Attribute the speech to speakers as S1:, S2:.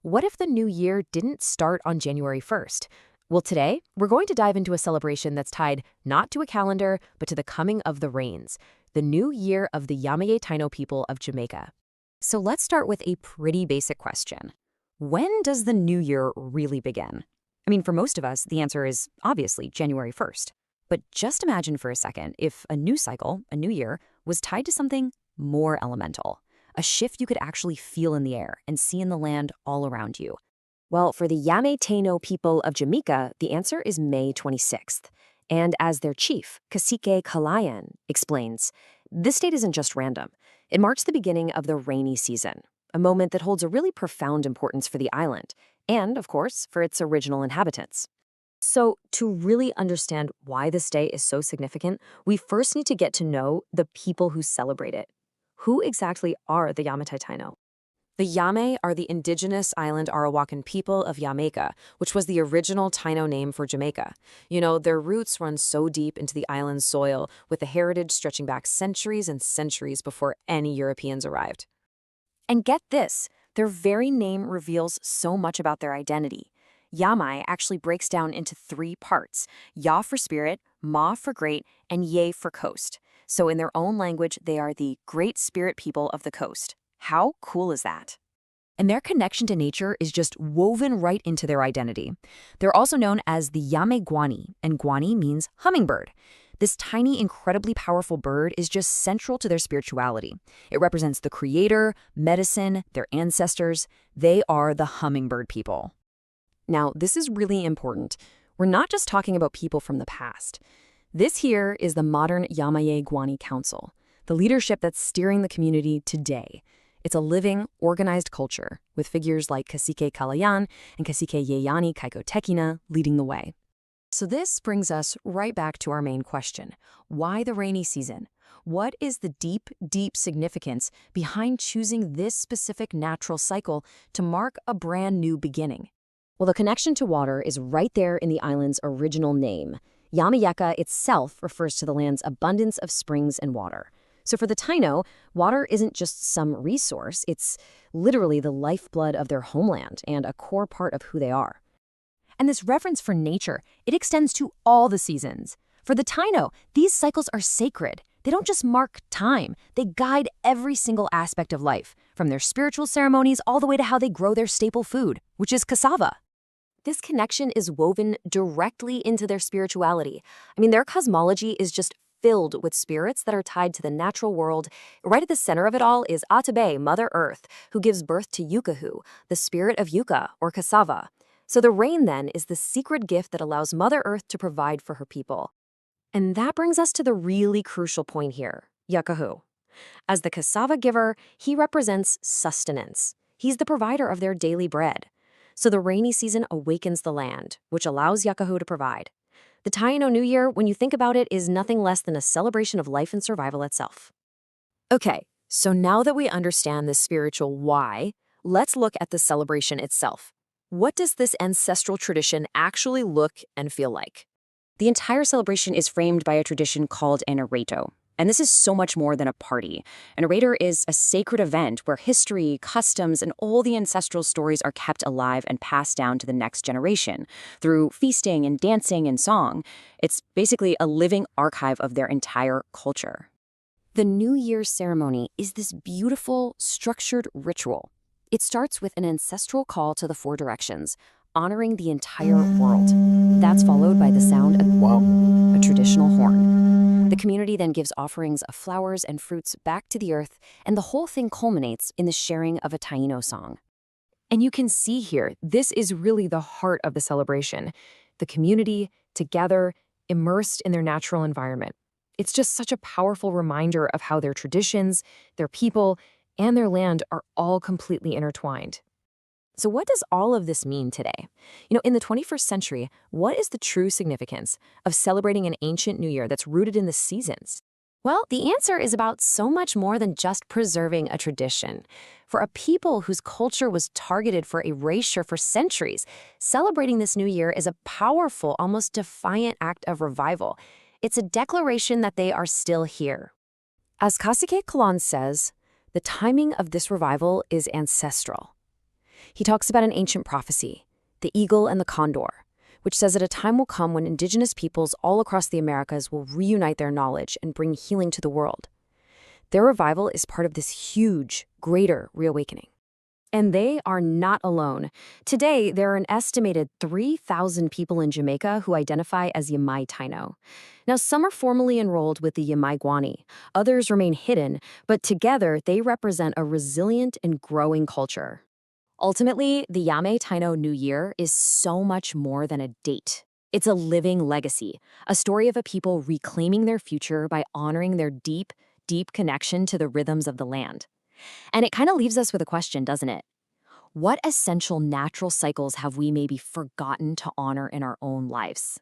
S1: What if the new year didn't start on January 1st? Well, today, we're going to dive into a celebration that's tied not to a calendar, but to the coming of the rains, the new year of the Yamaye Taino people of Jamaica. So let's start with a pretty basic question. When does the new year really begin? I mean, for most of us, the answer is obviously January 1st. But just imagine for a second if a new cycle, a new year, was tied to something more elemental, a shift you could actually feel in the air and see in the land all around you. Well, for the Yamaye Taino people of Jamaica, the answer is May 26th. And as their chief, Cacique Kalayan, explains, this date isn't just random. It marks the beginning of the rainy season, a moment that holds a really profound importance for the island, and, of course, for its original inhabitants. So, to really understand why this day is so significant, we first need to get to know the people who celebrate it. Who exactly are the Yamaye Taino? The Yamay are the indigenous island Arawakan people of Jamaica, which was the original Taino name for Jamaica. You know, their roots run so deep into the island's soil, with the heritage stretching back centuries and centuries before any Europeans arrived. And get this, their very name reveals so much about their identity. Yamay actually breaks down into three parts: Ya for spirit, Ma for great, and Ye for coast. So in their own language, they are the Great Spirit people of the coast. How cool is that? And their connection to nature is just woven right into their identity. They're also known as the Yame Guani, and Guani means hummingbird. This tiny, incredibly powerful bird is just central to their spirituality. It represents the creator, medicine, their ancestors. They are the hummingbird people. Now, this is really important. We're not just talking about people from the past. This here is the modern Yamaye Guani Council, the leadership that's steering the community today. It's a living, organized culture, with figures like Cacique Kalayan and Cacique Yeyani Kaikotekina leading the way. So this brings us right back to our main question. Why the rainy season? What is the deep, deep significance behind choosing this specific natural cycle to mark a brand new beginning? Well, the connection to water is right there in the island's original name. Yamayeka itself refers to the land's abundance of springs and water. So for the Taino, water isn't just some resource, it's literally the lifeblood of their homeland and a core part of who they are. And this reverence for nature, it extends to all the seasons. For the Taino, these cycles are sacred. They don't just mark time, they guide every single aspect of life, from their spiritual ceremonies all the way to how they grow their staple food, which is cassava. This connection is woven directly into their spirituality. I mean, their cosmology is just filled with spirits that are tied to the natural world. Right at the center of it all is Atabe, Mother Earth, who gives birth to Yukahu, the spirit of yucca, or cassava. So the rain, then, is the secret gift that allows Mother Earth to provide for her people. And that brings us to the really crucial point here, Yukahu. As the cassava giver, he represents sustenance. He's the provider of their daily bread. So the rainy season awakens the land, which allows Yukahu to provide. The Taino New Year, when you think about it, is nothing less than a celebration of life and survival itself. Okay, so now that we understand the spiritual why, let's look at the celebration itself. What does this ancestral tradition actually look and feel like? The entire celebration is framed by a tradition called an arato. And this is so much more than a party. An arator is a sacred event where history, customs, and all the ancestral stories are kept alive and passed down to the next generation through feasting and dancing and song. It's basically a living archive of their entire culture. The New Year's ceremony is this beautiful, structured ritual. It starts with an ancestral call to the four directions, honoring the entire world. That's followed by the sound of a traditional horn. The community then gives offerings of flowers and fruits back to the earth, and the whole thing culminates in the sharing of a Taino song. And you can see here, this is really the heart of the celebration. The community, together, immersed in their natural environment. It's just such a powerful reminder of how their traditions, their people, and their land are all completely intertwined. So what does all of this mean today? You know, in the 21st century, what is the true significance of celebrating an ancient New Year that's rooted in the seasons? Well, the answer is about so much more than just preserving a tradition. For a people whose culture was targeted for erasure for centuries, celebrating this New Year is a powerful, almost defiant act of revival. It's a declaration that they are still here. As Cacique Kalan says, the timing of this revival is ancestral. He talks about an ancient prophecy, the eagle and the condor, which says that a time will come when indigenous peoples all across the Americas will reunite their knowledge and bring healing to the world. Their revival is part of this huge, greater reawakening. And they are not alone. Today, there are an estimated 3,000 people in Jamaica who identify as Yamaye Taino. Now, some are formally enrolled with the Yamaye Guani, others remain hidden, but together they represent a resilient and growing culture. Ultimately, the Yamaye Taino New Year is so much more than a date. It's a living legacy, a story of a people reclaiming their future by honoring their deep, deep connection to the rhythms of the land. And it kind of leaves us with a question, doesn't it? What essential natural cycles have we maybe forgotten to honor in our own lives?